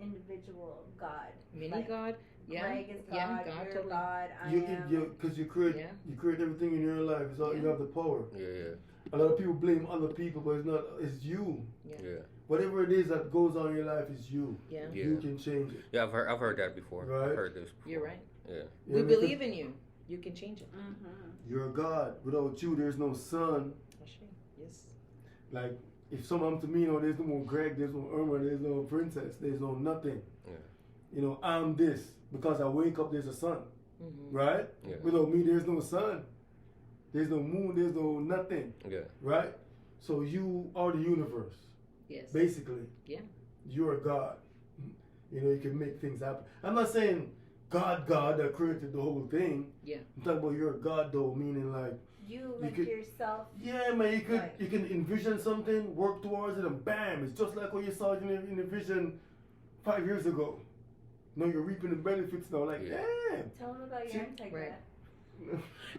individual God. Mini like, God. Yeah. Greg is God, Yeah, God, you're totally. God, I You am. because you create everything in your life. It's all, Yeah. you have the power. Yeah. A lot of people blame other people, but it's not. It's you. Yeah. Whatever it is that goes on in your life is you. Yeah. You can change it. Yeah, I've heard that before. Right. I've heard this before. You're right. Yeah. We believe in you. You can change it. You're a God. Without you, there's no sun. Yes. Like, if someone to me, there's no more Greg, there's no Irma, there's no princess, there's no nothing. Yeah. I'm this. Because I wake up, there's a sun. Mm-hmm. Right? Yeah. Without me, there's no sun. There's no moon, there's no nothing. Yeah. Right? So you are the universe. Yes. Basically. Yeah. You're a God. You can make things happen. I'm not saying God that created the whole thing. Yeah. I'm talking about you're a God though, meaning like You make yourself. Yeah, man, you can envision something, work towards it, and bam, it's just like what you saw in the vision 5 years ago. Now you're reaping the benefits now, like damn. Tell them about your intake. Right.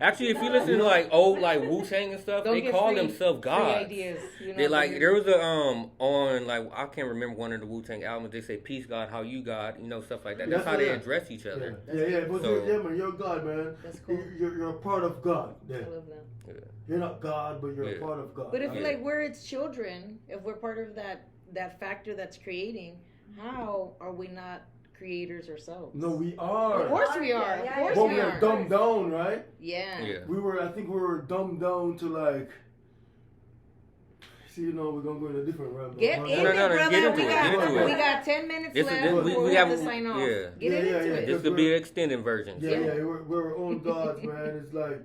Actually, if you listen to like old like Wu-Tang and stuff, they call themselves gods. Ideas, They like there was a on like I can't remember one of the Wu-Tang albums. They say peace God, how you God, stuff like that. That's how they address each other. Yeah. But man, you're God, man. That's cool. You're a part of God. Yeah. I love that. Yeah. You're not God, but you're a part of God. But if like we're its children, if we're part of that factor that's creating, how are we not creators ourselves? No, we are. Of course we are. Of course but we we are. are dumbed down, right? Yeah. I think we were dumbed down to like. See, we're gonna go in a different realm. Get into it, brother. We got 10 minutes left before we have to sign off. Get into it. This could be an extended version. Yeah. We're our own gods, man. It's like,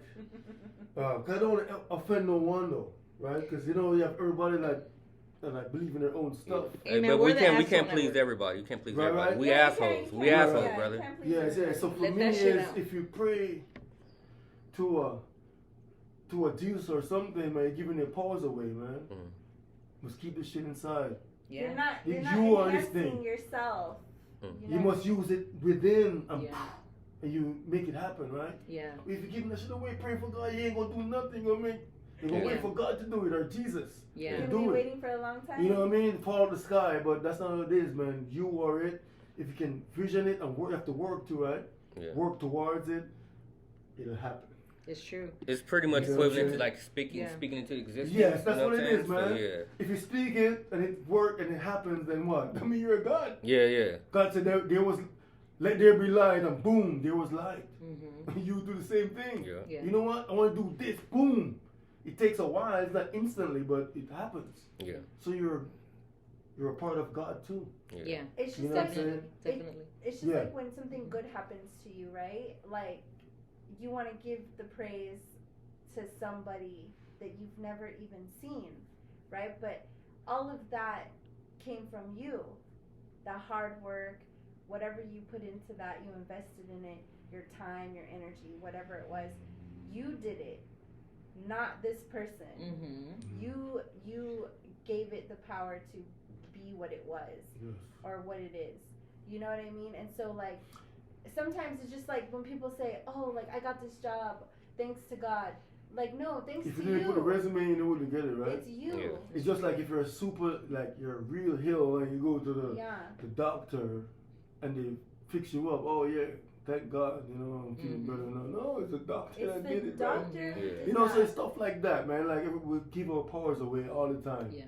cause I don't want to offend no one though, right? Because you have everybody that believe in their own stuff. Hey, but we can't please everybody. You can't please everybody. Right? We assholes. We assholes, brother. Yeah. So for me, is if you pray to a deuce or something, man, you're giving your powers away, man. Must keep this shit inside. Yeah. You're not you are this enhancing thing. yourself. You must use it within and you make it happen, right? Yeah. If you're giving that shit away, praying for God, you ain't gonna do nothing. You're gonna wait for God to do it or Jesus. Yeah. You're gonna be waiting for a long time. You know what I mean? Fall out of the sky, but that's not what it is, man. You are it. If you can vision it and you have to work to it, work towards it, it'll happen. It's true. It's pretty much equivalent to like speaking into existence. Yes, that's what it is, man. So, if you speak it and it works and it happens, then what? I mean, you're a God. Yeah. God said there was, let there be light, and boom, there was light. Mm-hmm. You do the same thing. Yeah. You know what? I want to do this. Boom. It takes a while. It's not instantly, but it happens. Yeah. So you're a part of God too. Yeah. It's just you know what I'm saying? Definitely. It's just like when something good happens to you, right? Like you want to give the praise to somebody that you've never even seen, right? But all of that came from you. The hard work, whatever you put into that, you invested in it, your time, your energy, whatever it was, you did it, not this person. Mm-hmm. You gave it the power to be what it was or what it is. You know what I mean? And so like sometimes it's just like when people say, oh, like I got this job thanks to God. Like, no, thanks to you. If you didn't put a resume in, you wouldn't get it, right? It's you. Yeah. It's just like if you're you're a real hill and you go to the doctor and they fix you up. Oh, yeah, thank God, I'm feeling better now. No, it's the doctor that did it, doctor. right? So it's stuff like that, man. Like, we give our powers away all the time. Yeah.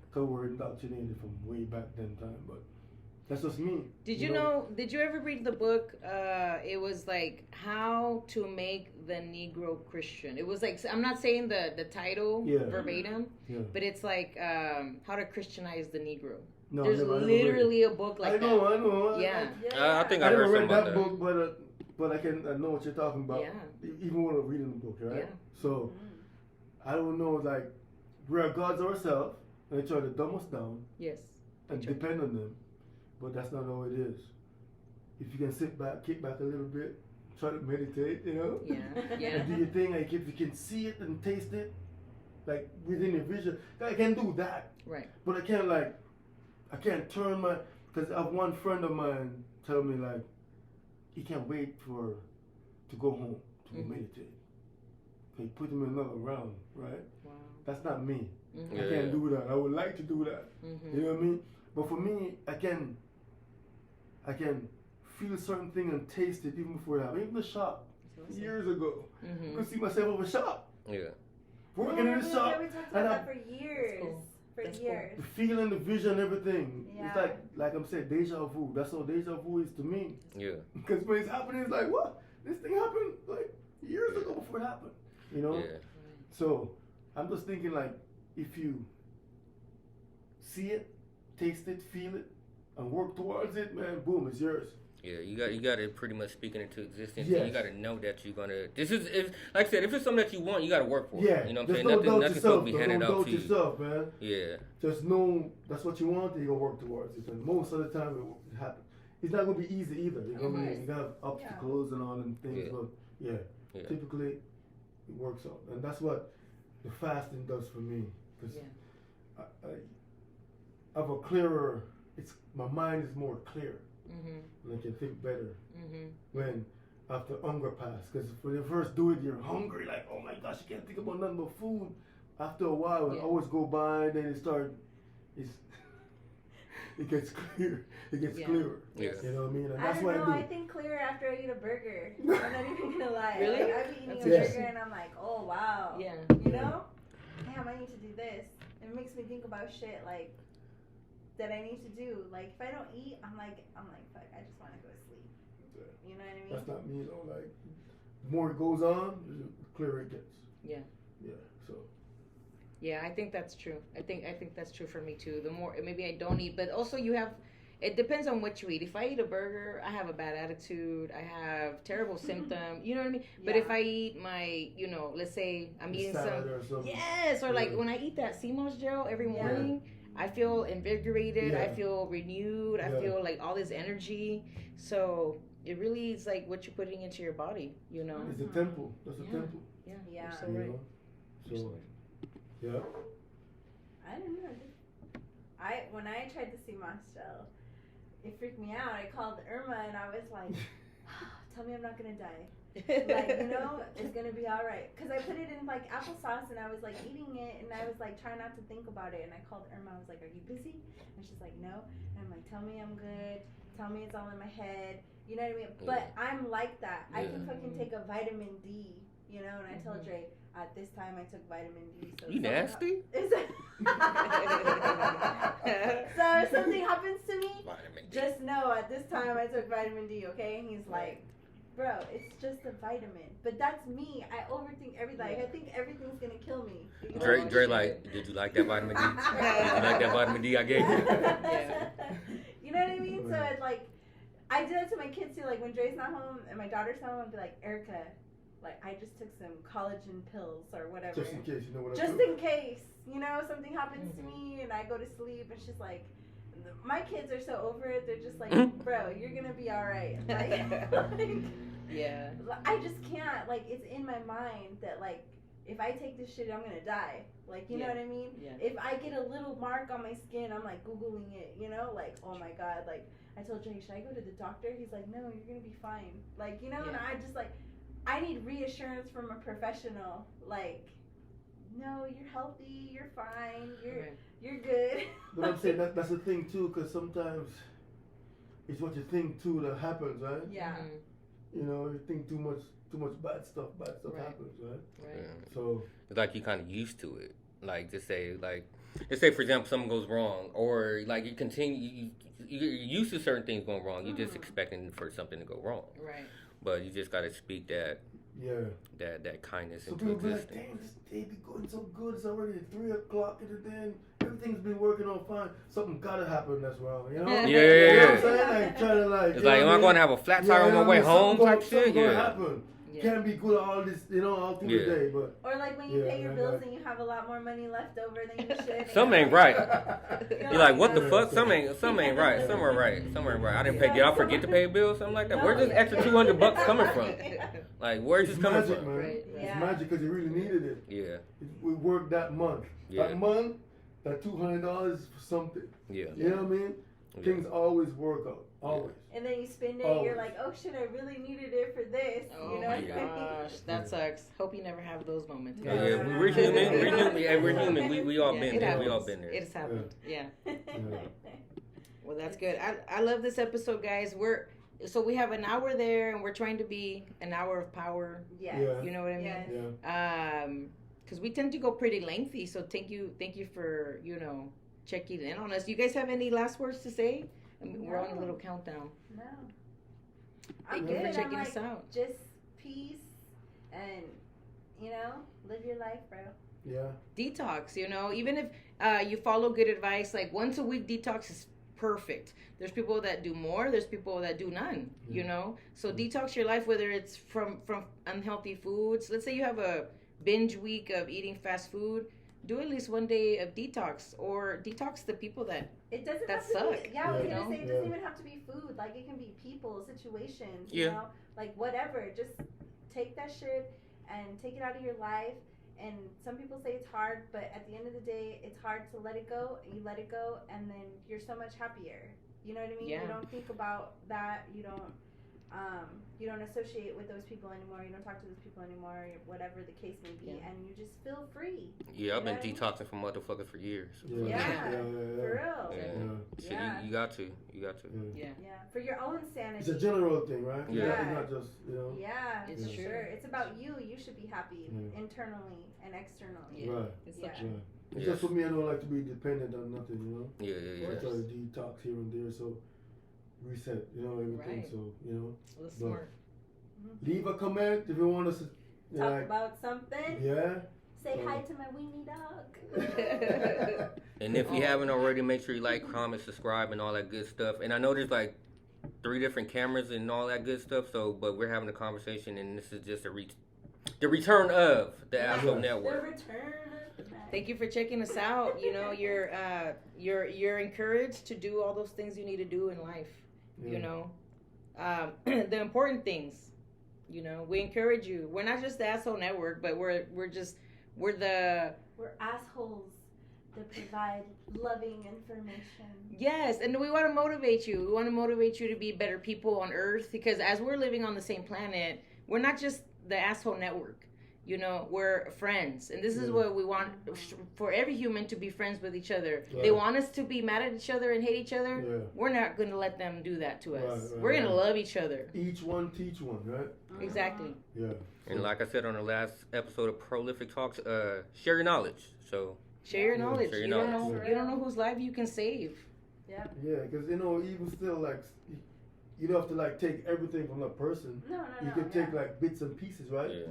Because we're indoctrinated from way back then time, but that's just me. Did you know? Did you ever read the book? It was like How to Make the Negro Christian. It was like, I'm not saying the title verbatim, but it's like How to Christianize the Negro. No, there's literally a book like that. I know. Yeah. I think I never heard read something that about book, but I know what you're talking about. Yeah. Even when I'm reading the book, right? Yeah. So I don't know, like we're gods ourselves, and they try to dumb us down. Yes. And depend on them, but that's not how it is. If you can sit back, kick back a little bit, try to meditate, Yeah. and do your thing. Like if you can see it and taste it, like within your vision, I can do that. Right. But I can't turn because I have one friend of mine tell me like, he can't wait to go home to meditate. okay, put them in another realm, right? Wow. That's not me. Mm-hmm. I can't do that. I would like to do that. Mm-hmm. You know what I mean? But for me, I can feel a certain thing and taste it even before it happens. Even the shop, years ago, Mm-hmm. I could see myself over shop. Yeah. Working in the shop. We talked about that for years. Cool. For That's years. The feeling, the vision, everything. Yeah. It's like I'm saying, deja vu. That's all deja vu is to me. Yeah. Because when it's happening, it's like, what? This thing happened like years ago before it happened. You know? Yeah. So I'm just thinking like, if you see it, taste it, feel it, and work towards it, man, boom, it's yours. Yeah, you got to pretty much speak it into existence. Yes. And you got to know that you're gonna. This is like I said, if it's something that you want, you got to work for it. Yeah, You know what I'm just saying? don't doubt Nothing's supposed yourself. to be handed Don't out doubt to you. yourself, man. Yeah. Just know that's what you want, and you gonna work towards it. And most of the time, it happens. It's not gonna be easy either. You know what I mean? You got obstacles and all and things, Yeah. but Yeah. typically it works out, and that's what the fasting does for me. Because I have a clearer. My mind is more clear, Mm-hmm. and I can think better Mm-hmm. when after hunger pass. Because when you first do it, you're hungry, like, oh my gosh, you can't think about nothing but food. After a while, when hours go by, then it gets clear. It gets clearer. Yeah. You know what I mean? And I that's don't why know. I do I it. think clearer after I eat a burger. I'm not even gonna lie. Really? Like, I've been eating That's a interesting. burger and I'm like, oh wow. Yeah. You know? Damn, I need to do this. It makes me think about shit like that I need to do. Like if I don't eat, I'm like, fuck, I just want to go to sleep. You know what I mean? That's not me, though. Like, the more it goes on, the clearer it gets. Yeah. Yeah. So. Yeah, I think that's true. I think that's true for me too. The more maybe I don't eat, but also you have. It depends on what you eat. If I eat a burger, I have a bad attitude. I have terrible symptoms. You know what I mean? But if I eat my, let's say I'm eating some. Yes, or like when I eat that sea moss gel every morning, I feel invigorated. I feel renewed. I feel like all this energy. So it really is like what you're putting into your body. It's a temple. That's a temple. Yeah. Yeah. You're so right. So. Yeah. I don't know. When I tried the sea moss gel, it freaked me out. I called Irma and I was like, tell me I'm not gonna die. Like, it's gonna be all right. Cause I put it in like applesauce and I was like eating it and I was like trying not to think about it. And I called Irma. I was like, are you busy? And she's like, no. And I'm like, tell me I'm good. Tell me it's all in my head. You know what I mean? But I'm like that. I can fucking take a vitamin D. And I tell Dre, at this time I took vitamin D. So You nasty? So if something happens to me, Vitamin D. just know at this time I took vitamin D, okay? And he's like, bro, it's just a vitamin. But that's me. I overthink everything. I think everything's gonna kill me. Dre, like, did you like that vitamin D? Did you like that vitamin D I gave you? You know what I mean? So it's like, I do that to my kids too. Like when Dre's not home and my daughter's home, I'll be like, Erica, like I just took some collagen pills or whatever. Just in case, you know what I Just do? in case, something happens to me and I go to sleep and she's like, my kids are so over it. They're just like, bro, you're gonna be all right. Like, yeah. I just can't. Like, it's in my mind that like, if I take this shit, I'm gonna die. Like, you know what I mean? Yeah. If I get a little mark on my skin, I'm like Googling it, like, oh my God. Like, I told Jay, should I go to the doctor? He's like, no, you're gonna be fine. Like, and I just like, I need reassurance from a professional. Like, no, you're healthy, you're fine, you're good. But I'm saying that's the thing too, because sometimes it's what you think too that happens, right? Yeah. You think too much bad stuff happens, right? Yeah. So It's like you kind of used to it. Like, just say, for example, something goes wrong, or like you continue, you're used to certain things going wrong. You're just expecting for something to go wrong. Right. But you just got to speak that kindness so into people be like, existence. damn, this day be going so good. It's already 3 o'clock in the day. Everything's been working on fine. Something gotta happen that's wrong, Yeah. You know what I'm saying? Like trying to like. It's like, am I going to have a flat tire on my way home type shit? Something gonna Yeah. happen. Can't be good all this, all through the day, but. Or like when you pay your bills and you have a lot more money left over than you should. Something ain't right. You're like, what the Yeah. fuck? Something ain't right. Somewhere right. I didn't pay. Did I forget to pay a bill? Something like that. Where's this extra $200 coming from? Like, where's this coming magic, from? man. Right. It's magic because you really needed it. Yeah. We worked that month. Yeah. That month, that $200 for something. Yeah. You know what I mean? things always work out. Always. And then you spend it, Always. you're like, oh shit, I really needed it for this. Oh you know? my gosh, that sucks. Hope you never have those moments. Yeah, guys. we're human. We're human. Yeah, we're human. We all Yeah, been it there. We happens. all been there. It has happened. Yeah. Yeah. Well, that's good. I love this episode, guys. We have an hour there, and we're trying to be an hour of power. Yes. Yeah. You know what I mean? Yes. Yeah. Because we tend to go pretty lengthy. So thank you for checking in on us. You guys have any last words to say? I mean, we're on a little countdown. No. Thank you for checking us out. Just peace and, live your life, bro. Yeah. Detox, even if you follow good advice, like once a week detox is perfect. There's people that do more, there's people that do none, so detox your life, whether it's from unhealthy foods. Let's say you have a binge week of eating fast food, do at least one day of detox, or detox the people that it doesn't that have to suck, be, I was you gonna know? say it doesn't even have to be food, like it can be people, situations, like whatever. Just take that shit and take it out of your life. And some people say it's hard, but at the end of the day, it's hard to let it go. You let it go, and then you're so much happier. You know what I mean? Yeah. You don't think about that. You don't associate with those people anymore. You don't talk to those people anymore. Whatever the case may be, and you just feel free. Yeah, I've been detoxing from motherfuckers for years. Yeah. For real. Yeah. You got to. Yeah. For your own sanity. It's a general thing, right? Yeah. It's not just, Yeah, It's for true. sure. It's about you. You should be happy internally and externally. Yeah. Right. It's so Yeah. true. It's just for me, I don't like to be dependent on nothing, Yeah. I try to detox here and there, so reset, everything. Right. So, Well, smart. leave a comment if you want us to Talk about something. Yeah. Say hi to my weenie dog. And if you haven't already, make sure you like, comment, subscribe, and all that good stuff. And I know there's like 3 different cameras and all that good stuff. But we're having a conversation, and this is just the return of the Asshole The Network. return of the Mac. Thank you for checking us out. You're encouraged to do all those things you need to do in life. The important things. We encourage you. We're not just the Asshole Network, but we're assholes that provide loving information. Yes, and we want to motivate you. We want to motivate you to be better people on Earth, because as we're living on the same planet, we're not just the Asshole Network. We're friends, and this is what we want for every human, to be friends with each other. Right. They want us to be mad at each other and hate each other. Yeah. We're not going to let them do that to us. Right, we're going right. to love each other. Each one teach one, right? Exactly. Yeah. And like I said on the last episode of Prolific Talks, share your knowledge. So Share your knowledge. Share your You knowledge. don't know whose life you can save. Yeah, because even still, like, you don't have to like take everything from a person. No. You can take like bits and pieces, right? yeah.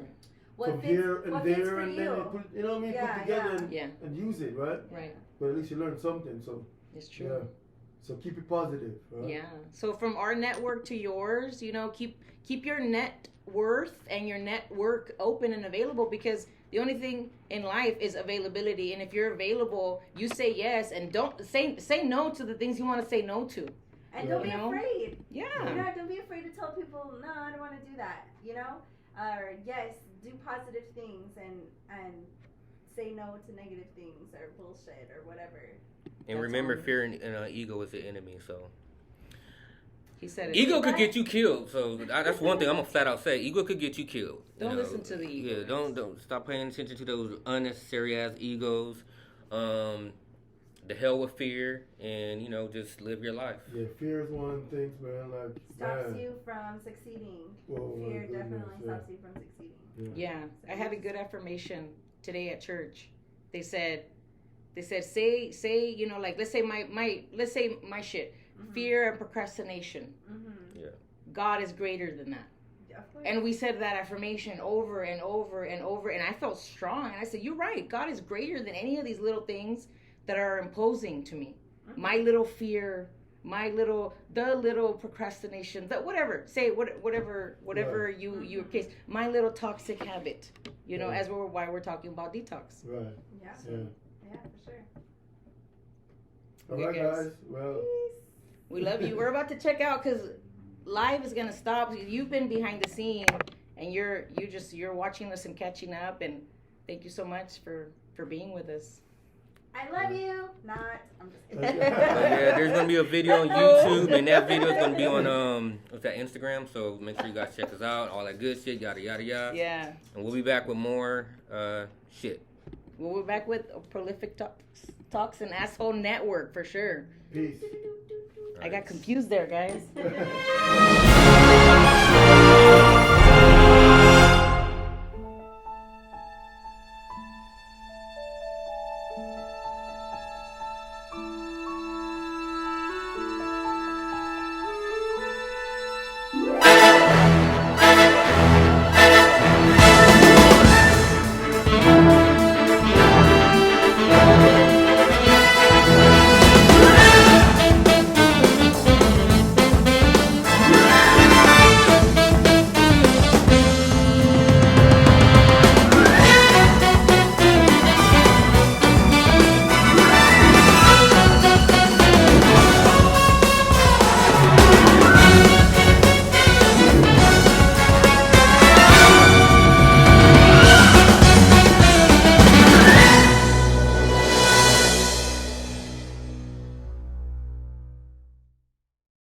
From here and there, and then you put, put together and use it, right? Right. But at least you learn something. So It's true. yeah. So keep it positive, right? Yeah. So from our network to yours, keep your net worth and your network open and available, because the only thing in life is availability. And if you're available, you say yes, and don't say no to the things you want to say no to. And don't be afraid. Yeah. Don't be afraid to tell people, no, I don't want to do that. Or yes, do positive things and say no to negative things or bullshit or whatever. And remember, fear and ego is the enemy. So he said it. Ego could get you killed. So that's one thing I'm gonna flat out say. Ego could get you killed. Don't listen to the ego. Yeah, don't stop paying attention to those unnecessary ass egos. The hell with fear, and just live your life. Yeah, fear is one of the things, man. Like stops you from succeeding. Fear definitely stops you from succeeding. Yeah, I had a good affirmation today at church. They said, say, like let's say my shit, fear and procrastination. Yeah. God is greater than that. And we said that affirmation over and over and over, and I felt strong. And I said, "You're right. God is greater than any of these little things that are imposing to me. My little fear, the little procrastination, that whatever. Say whatever you case. My little toxic habit. As why we're talking about detox. Right. Yeah, for sure. All right, guys. Well, we love you. We're about to check out because live is gonna stop. You've been behind the scene, and you're watching us and catching up. And thank you so much for being with us. I love you. Not. I'm just kidding. But yeah, there's gonna be a video on YouTube, and that video is gonna be on what's that, Instagram. So make sure you guys check us out. All that good shit, yada yada yada. Yeah. And we'll be back with more shit. We'll be back with Prolific Talks and Asshole Network for sure. Peace. I got confused there, guys.